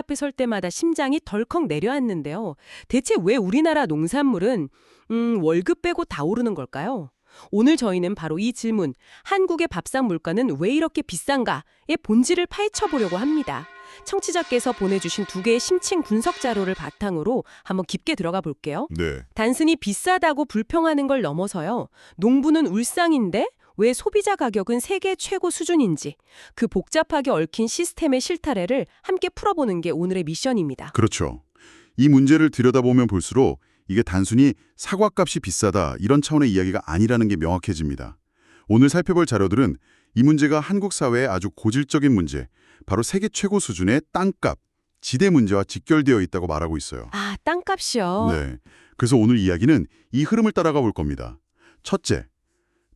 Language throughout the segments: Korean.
앞에 설 때마다 심장이 덜컥 내려앉는데요. 대체 왜 우리나라 농산물은 월급 빼고 다 오르는 걸까요? 오늘 저희는 바로 이 질문, 한국의 밥상 물가는 왜 이렇게 비싼가의 본질을 파헤쳐 보려고 합니다. 청취자께서 보내주신 두 개의 심층 분석 자료를 바탕으로 한번 깊게 들어가 볼게요. 네. 단순히 비싸다고 불평하는 걸 넘어서요. 농부는 울상인데 왜 소비자 가격은 세계 최고 수준인지 그 복잡하게 얽힌 시스템의 실타래를 함께 풀어보는 게 오늘의 미션입니다. 그렇죠. 이 문제를 들여다보면 볼수록 이게 단순히 사과값이 비싸다 이런 차원의 이야기가 아니라는 게 명확해집니다. 오늘 살펴볼 자료들은 이 문제가 한국 사회의 아주 고질적인 문제, 바로 세계 최고 수준의 땅값, 지대 문제와 직결되어 있다고 말하고 있어요. 아, 땅값이요? 네. 그래서 오늘 이야기는 이 흐름을 따라가 볼 겁니다. 첫째,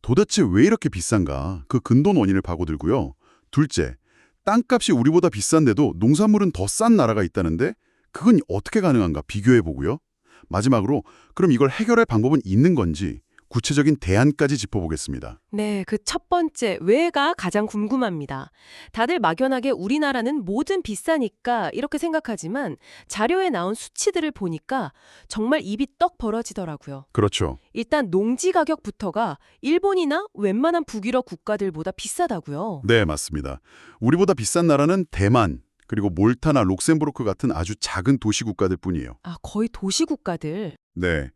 도대체 왜 이렇게 비싼가? 그 근본 원인을 파고들고요. 둘째, 땅값이 우리보다 비싼데도 농산물은 더 싼 나라가 있다는데 그건 어떻게 가능한가 비교해보고요. 마지막으로 그럼 이걸 해결할 방법은 있는 건지 구체적인 대안까지 짚어보겠습니다. 네, 그 첫 번째, 왜가 가장 궁금합니다. 다들 막연하게 우리나라는 뭐든 비싸니까 이렇게 생각하지만 자료에 나온 수치들을 보니까 정말 입이 떡 벌어지더라고요. 그렇죠. 일단 농지 가격부터가 일본이나 웬만한 북유럽 국가들보다 비싸다고요. 네, 맞습니다. 우리보다 비싼 나라는 대만, 그리고 몰타나 룩셈부르크 같은 아주 작은 도시 국가들 뿐이에요. 아, 거의 도시 국가들. 네.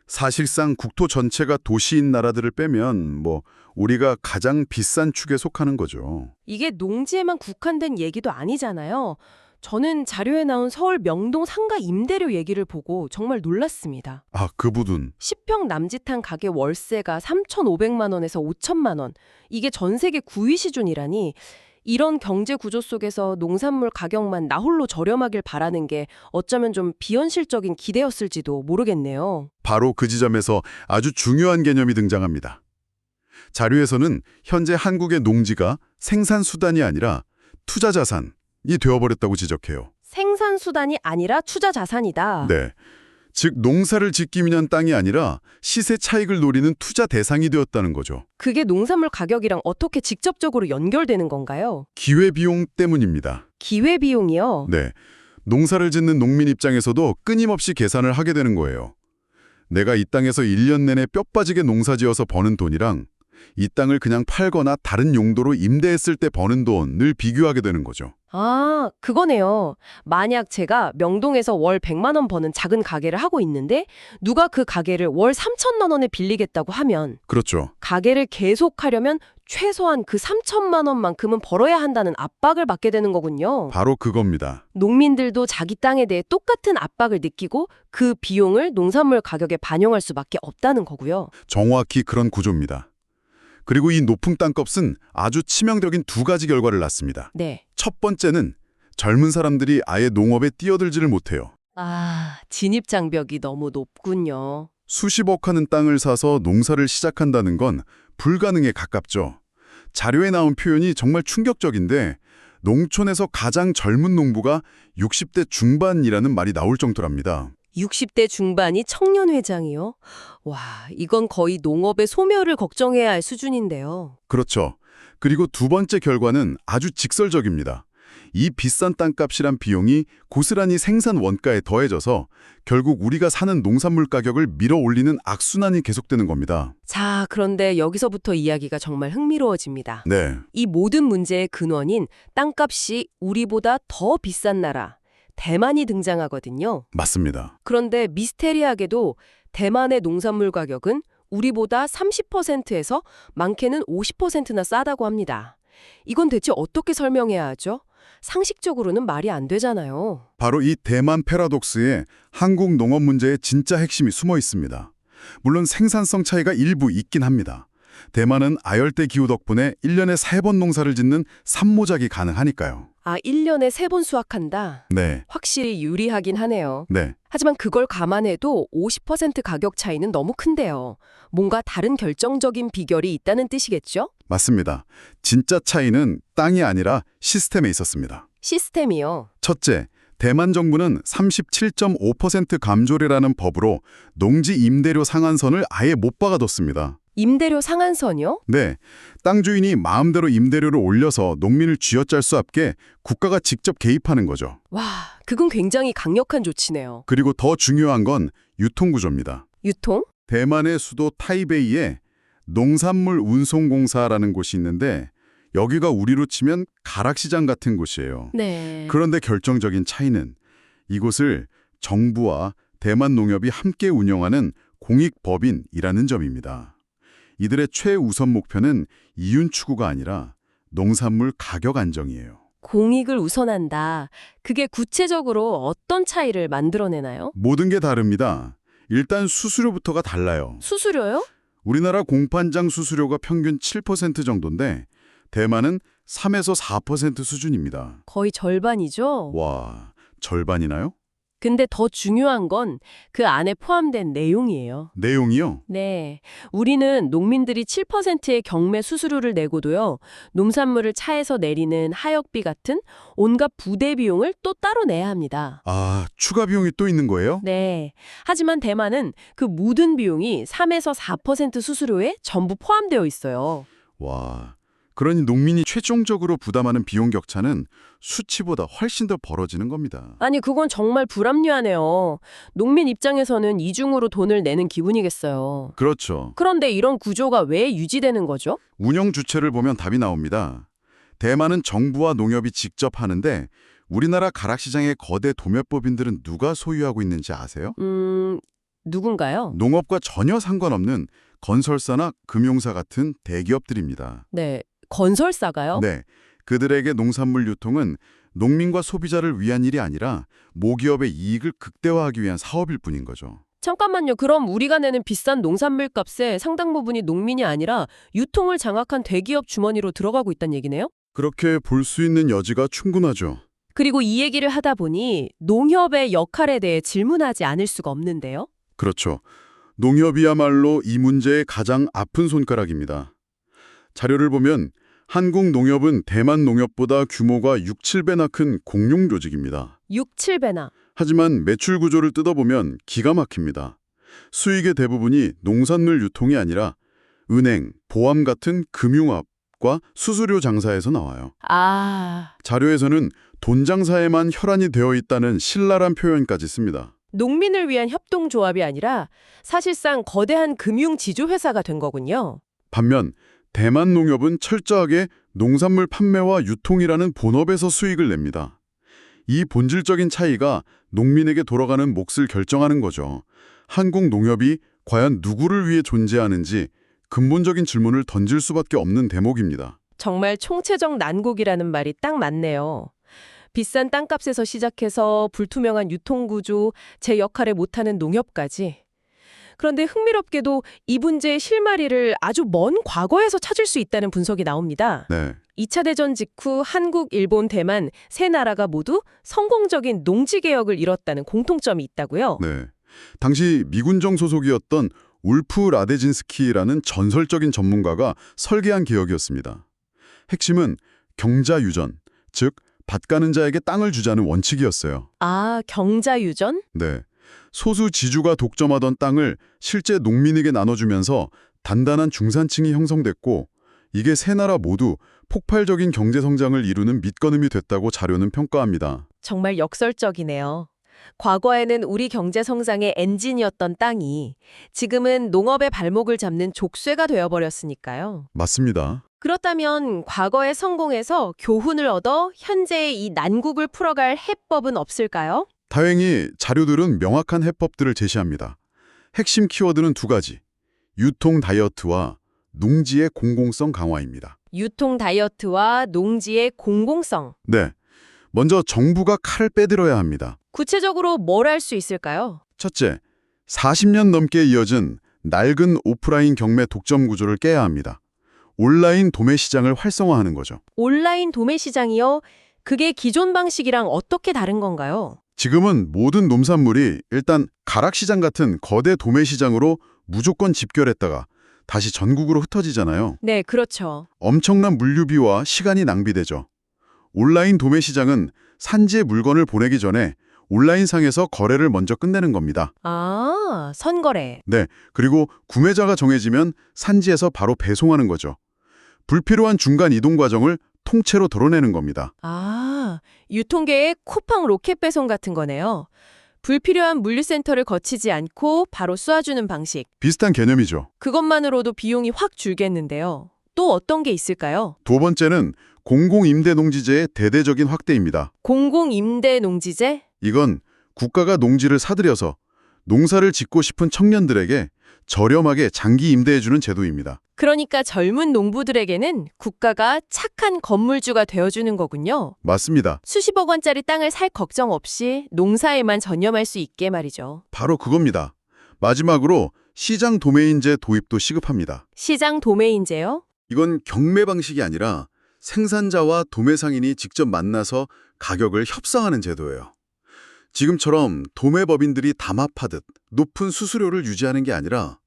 사실상 국토 전체가 도시인 나라들을 빼면 우리가 가장 비싼 축에 속하는 거죠. 이게 농지에만 국한된 얘기도 아니잖아요. 저는 자료에 나온 서울 명동 상가 임대료 얘기를 보고 정말 놀랐습니다. 아, 그 부분. 10평 남짓한 가게 월세가 3,500만 원에서 5천만 원. 이게 전 세계 9위 수준이라니 이런 경제 구조 속에서 농산물 가격만 나홀로 저렴하길 바라는 게 어쩌면 좀 비현실적인 기대였을지도 모르겠네요. 바로 그 지점에서 아주 중요한 개념이 등장합니다. 자료에서는 현재 한국의 농지가 생산수단이 아니라 투자자산이 되어버렸다고 지적해요. 생산수단이 아니라 투자자산이다. 네. 즉 농사를 짓기 위한 땅이 아니라 시세 차익을 노리는 투자 대상이 되었다는 거죠. 그게 농산물 가격이랑 어떻게 직접적으로 연결되는 건가요? 기회비용 때문입니다. 기회비용이요? 네. 농사를 짓는 농민 입장에서도 끊임없이 계산을 하게 되는 거예요. 내가 이 땅에서 1년 내내 뼈 빠지게 농사지어서 버는 돈이랑 이 땅을 그냥 팔거나 다른 용도로 임대했을 때 버는 돈을 비교하게 되는 거죠. 아, 그거네요. 만약 제가 명동에서 월 100만 원 버는 작은 가게를 하고 있는데 누가 그 가게를 월 3천만 원에 빌리겠다고 하면 그렇죠. 가게를 계속하려면 최소한 그 3천만 원만큼은 벌어야 한다는 압박을 받게 되는 거군요. 바로 그겁니다. 농민들도 자기 땅에 대해 똑같은 압박을 느끼고 그 비용을 농산물 가격에 반영할 수밖에 없다는 거고요. 정확히 그런 구조입니다. 그리고 이 높은 땅값은 아주 치명적인 두 가지 결과를 낳습니다. 네. 첫 번째는 젊은 사람들이 아예 농업에 뛰어들지를 못해요. 아, 진입장벽이 너무 높군요. 수십억 하는 땅을 사서 농사를 시작한다는 건 불가능에 가깝죠. 자료에 나온 표현이 정말 충격적인데 농촌에서 가장 젊은 농부가 60대 중반이라는 말이 나올 정도랍니다. 60대 중반이 청년회장이요? 와, 이건 거의 농업의 소멸을 걱정해야 할 수준인데요. 그렇죠. 그리고 두 번째 결과는 아주 직설적입니다. 이 비싼 땅값이란 비용이 고스란히 생산 원가에 더해져서 결국 우리가 사는 농산물 가격을 밀어올리는 악순환이 계속되는 겁니다. 자, 그런데 여기서부터 이야기가 정말 흥미로워집니다. 네, 이 모든 문제의 근원인 땅값이 우리보다 더 비싼 나라, 대만이 등장하거든요. 맞습니다. 그런데 미스테리하게도 대만의 농산물 가격은 우리보다 30%에서 많게는 50%나 싸다고 합니다. 이건 대체 어떻게 설명해야 하죠? 상식적으로는 말이 안 되잖아요. 바로 이 대만 패러독스에 한국 농업 문제의 진짜 핵심이 숨어 있습니다. 물론 생산성 차이가 일부 있긴 합니다. 대만은 아열대 기후 덕분에 1년에 3번 농사를 짓는 산모작이 가능하니까요. 아, 1년에 3번 수확한다? 네, 확실히 유리하긴 하네요. 네. 하지만 그걸 감안해도 50% 가격 차이는 너무 큰데요. 뭔가 다른 결정적인 비결이 있다는 뜻이겠죠? 맞습니다. 진짜 차이는 땅이 아니라 시스템에 있었습니다. 시스템이요. 첫째, 대만 정부는 37.5% 감조리라는 법으로 농지 임대료 상한선을 아예 못 박아뒀습니다. 임대료 상한선이요? 네, 땅 주인이 마음대로 임대료를 올려서 농민을 쥐어짤 수 없게 국가가 직접 개입하는 거죠. 와, 그건 굉장히 강력한 조치네요. 그리고 더 중요한 건 유통구조입니다. 유통? 대만의 수도 타이베이에 농산물 운송공사라는 곳이 있는데 여기가 우리로 치면 가락시장 같은 곳이에요. 네. 그런데 결정적인 차이는 이곳을 정부와 대만 농협이 함께 운영하는 공익법인이라는 점입니다. 이들의 최우선 목표는 이윤 추구가 아니라 농산물 가격 안정이에요. 공익을 우선한다. 그게 구체적으로 어떤 차이를 만들어내나요? 모든 게 다릅니다. 일단 수수료부터가 달라요. 수수료요? 우리나라 공판장 수수료가 평균 7% 정도인데 대만은 3에서 4% 수준입니다. 거의 절반이죠? 와, 절반이나요? 근데 더 중요한 건 그 안에 포함된 내용이에요. 내용이요? 네. 우리는 농민들이 7%의 경매 수수료를 내고도요, 농산물을 차에서 내리는 하역비 같은 온갖 부대 비용을 또 따로 내야 합니다. 아, 추가 비용이 또 있는 거예요? 네. 하지만 대만은 그 모든 비용이 3에서 4% 수수료에 전부 포함되어 있어요. 와, 그러니 농민이 최종적으로 부담하는 비용 격차는 수치보다 훨씬 더 벌어지는 겁니다. 아니, 그건 정말 불합리하네요. 농민 입장에서는 이중으로 돈을 내는 기분이겠어요. 그렇죠. 그런데 이런 구조가 왜 유지되는 거죠? 운영 주체를 보면 답이 나옵니다. 대만은 정부와 농협이 직접 하는데 우리나라 가락시장의 거대 도매법인들은 누가 소유하고 있는지 아세요? 누군가요? 농업과 전혀 상관없는 건설사나 금융사 같은 대기업들입니다. 네. 건설사가요? 네, 그들에게 농산물 유통은 농민과 소비자를 위한 일이 아니라 모기업의 이익을 극대화하기 위한 사업일 뿐인 거죠. 잠깐만요. 그럼 우리가 내는 비싼 농산물 값의 상당 부분이 농민이 아니라 유통을 장악한 대기업 주머니로 들어가고 있다는 얘기네요? 그렇게 볼 수 있는 여지가 충분하죠. 그리고 이 얘기를 하다 보니 농협의 역할에 대해 질문하지 않을 수가 없는데요? 그렇죠. 농협이야말로 이 문제의 가장 아픈 손가락입니다. 자료를 보면 한국 농협은 대만 농협보다 규모가 6, 7배나 큰 공룡 조직입니다. 6, 7배나. 하지만 매출 구조를 뜯어보면 기가 막힙니다. 수익의 대부분이 농산물 유통이 아니라 은행, 보험 같은 금융업과 수수료 장사에서 나와요. 아, 자료에서는 돈 장사에만 혈안이 되어 있다는 신랄한 표현까지 씁니다. 농민을 위한 협동조합이 아니라 사실상 거대한 금융 지주회사가 된 거군요. 반면 대만 농협은 철저하게 농산물 판매와 유통이라는 본업에서 수익을 냅니다. 이 본질적인 차이가 농민에게 돌아가는 몫을 결정하는 거죠. 한국 농협이 과연 누구를 위해 존재하는지 근본적인 질문을 던질 수밖에 없는 대목입니다. 정말 총체적 난국이라는 말이 딱 맞네요. 비싼 땅값에서 시작해서 불투명한 유통구조, 제 역할을 못하는 농협까지. 그런데 흥미롭게도 이 문제의 실마리를 아주 먼 과거에서 찾을 수 있다는 분석이 나옵니다. 네, 2차 대전 직후 한국, 일본, 대만 세 나라가 모두 성공적인 농지개혁을 이뤘다는 공통점이 있다고요. 네. 당시 미군정 소속이었던 울프 라데진스키라는 전설적인 전문가가 설계한 개혁이었습니다. 핵심은 경자유전, 즉 밭 가는 자에게 땅을 주자는 원칙이었어요. 아, 경자유전? 네. 소수 지주가 독점하던 땅을 실제 농민에게 나눠주면서 단단한 중산층이 형성됐고 이게 세 나라 모두 폭발적인 경제 성장을 이루는 밑거름이 됐다고 자료는 평가합니다. 정말 역설적이네요. 과거에는 우리 경제 성장의 엔진이었던 땅이 지금은 농업의 발목을 잡는 족쇄가 되어버렸으니까요. 맞습니다. 그렇다면 과거의 성공에서 교훈을 얻어 현재의 이 난국을 풀어갈 해법은 없을까요? 다행히 자료들은 명확한 해법들을 제시합니다. 핵심 키워드는 두 가지. 유통 다이어트와 농지의 공공성 강화입니다. 유통 다이어트와 농지의 공공성. 네. 먼저 정부가 칼을 빼들어야 합니다. 구체적으로 뭘 할 수 있을까요? 첫째, 40년 넘게 이어진 낡은 오프라인 경매 독점 구조를 깨야 합니다. 온라인 도매 시장을 활성화하는 거죠. 온라인 도매 시장이요? 그게 기존 방식이랑 어떻게 다른 건가요? 지금은 모든 농산물이 일단 가락시장 같은 거대 도매 시장으로 무조건 집결했다가 다시 전국으로 흩어지잖아요. 네, 그렇죠. 엄청난 물류비와 시간이 낭비되죠. 온라인 도매 시장은 산지에 물건을 보내기 전에 온라인상에서 거래를 먼저 끝내는 겁니다. 아, 선거래. 네, 그리고 구매자가 정해지면 산지에서 바로 배송하는 거죠. 불필요한 중간 이동 과정을 통째로 덜어내는 겁니다. 아, 유통계의 쿠팡 로켓 배송 같은 거네요. 불필요한 물류센터를 거치지 않고 바로 쏘아주는 방식. 비슷한 개념이죠. 그것만으로도 비용이 확 줄겠는데요. 또 어떤 게 있을까요? 두 번째는 공공임대농지제의 대대적인 확대입니다. 공공임대 농지제? 이건 국가가 농지를 사들여서 농사를 짓고 싶은 청년들에게 저렴하게 장기 임대해주는 제도입니다. 그러니까 젊은 농부들에게는 국가가 착한 건물주가 되어주는 거군요. 맞습니다. 수십억 원짜리 땅을 살 걱정 없이 농사에만 전념할 수 있게 말이죠. 바로 그겁니다. 마지막으로 시장 도매인제 도입도 시급합니다. 시장 도매인제요? 이건 경매 방식이 아니라 생산자와 도매상인이 직접 만나서 가격을 협상하는 제도예요. 지금처럼 도매법인들이 담합하듯 높은 수수료를 유지하는 게 아니라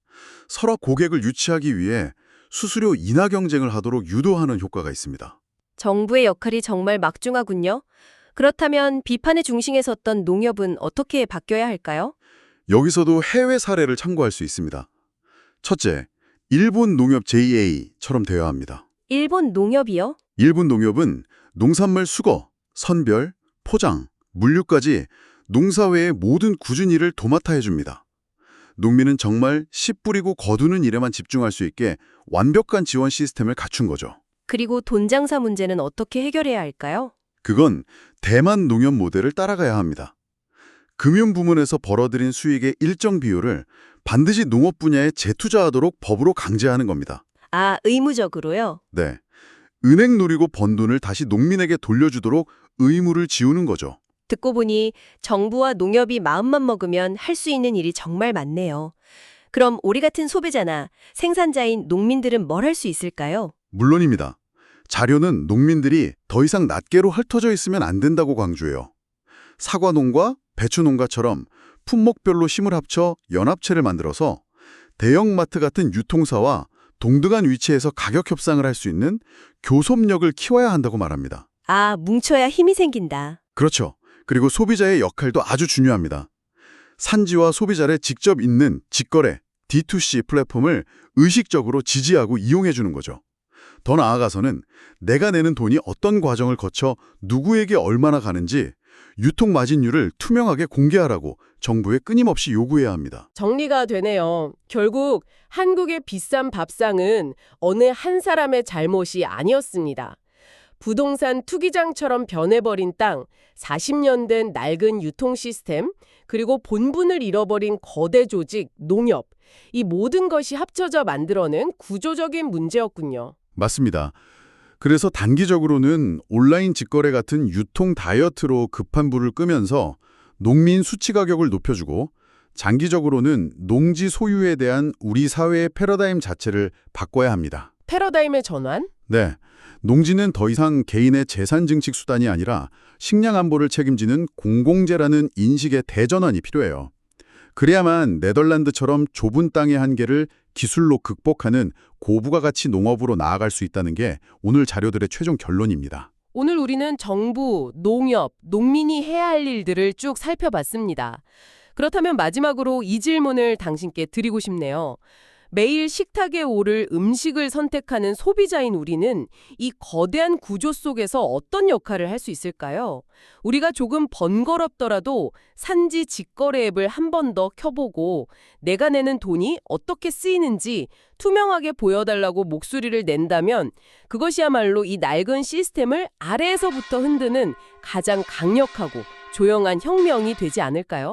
서로 고객을 유치하기 위해 수수료 인하 경쟁을 하도록 유도하는 효과가 있습니다. 정부의 역할이 정말 막중하군요. 그렇다면 비판의 중심에 섰던 농협은 어떻게 바뀌어야 할까요? 여기서도 해외 사례를 참고할 수 있습니다. 첫째, 일본 농협 JA처럼 되어야 합니다. 일본 농협이요? 일본 농협은 농산물 수거, 선별, 포장, 물류까지 농사외의 모든 굳은 일을 도맡아 해줍니다. 농민은 정말 씨 뿌리고 거두는 일에만 집중할 수 있게 완벽한 지원 시스템을 갖춘 거죠. 그리고 돈 장사 문제는 어떻게 해결해야 할까요? 그건 대만 농협 모델을 따라가야 합니다. 금융 부문에서 벌어들인 수익의 일정 비율을 반드시 농업 분야에 재투자하도록 법으로 강제하는 겁니다. 아, 의무적으로요? 네. 은행 노리고 번 돈을 다시 농민에게 돌려주도록 의무를 지우는 거죠. 듣고 보니 정부와 농협이 마음만 먹으면 할 수 있는 일이 정말 많네요. 그럼 우리 같은 소비자나 생산자인 농민들은 뭘 할 수 있을까요? 물론입니다. 자료는 농민들이 더 이상 낱개로 흩어져 있으면 안 된다고 강조해요. 사과농가, 배추농가처럼 품목별로 힘을 합쳐 연합체를 만들어서 대형마트 같은 유통사와 동등한 위치에서 가격 협상을 할 수 있는 교섭력을 키워야 한다고 말합니다. 아, 뭉쳐야 힘이 생긴다. 그렇죠. 그리고 소비자의 역할도 아주 중요합니다. 산지와 소비자를 직접 잇는 직거래, D2C 플랫폼을 의식적으로 지지하고 이용해 주는 거죠. 더 나아가서는 내가 내는 돈이 어떤 과정을 거쳐 누구에게 얼마나 가는지 유통 마진율을 투명하게 공개하라고 정부에 끊임없이 요구해야 합니다. 정리가 되네요. 결국 한국의 비싼 밥상은 어느 한 사람의 잘못이 아니었습니다. 부동산 투기장처럼 변해버린 땅, 40년 된 낡은 유통 시스템, 그리고 본분을 잃어버린 거대 조직, 농협, 이 모든 것이 합쳐져 만들어낸 구조적인 문제였군요. 맞습니다. 그래서 단기적으로는 온라인 직거래 같은 유통 다이어트로 급한 불을 끄면서 농민 수치 가격을 높여주고 장기적으로는 농지 소유에 대한 우리 사회의 패러다임 자체를 바꿔야 합니다. 패러다임의 전환? 네, 농지는 더 이상 개인의 재산 증식 수단이 아니라 식량 안보를 책임지는 공공재라는 인식의 대전환이 필요해요. 그래야만 네덜란드처럼 좁은 땅의 한계를 기술로 극복하는 고부가 가치 농업으로 나아갈 수 있다는 게 오늘 자료들의 최종 결론입니다. 오늘 우리는 정부, 농협, 농민이 해야 할 일들을 쭉 살펴봤습니다. 그렇다면 마지막으로 이 질문을 당신께 드리고 싶네요. 매일 식탁에 오를 음식을 선택하는 소비자인 우리는 이 거대한 구조 속에서 어떤 역할을 할 수 있을까요? 우리가 조금 번거롭더라도 산지 직거래 앱을 한 번 더 켜보고 내가 내는 돈이 어떻게 쓰이는지 투명하게 보여달라고 목소리를 낸다면 그것이야말로 이 낡은 시스템을 아래에서부터 흔드는 가장 강력하고 조용한 혁명이 되지 않을까요?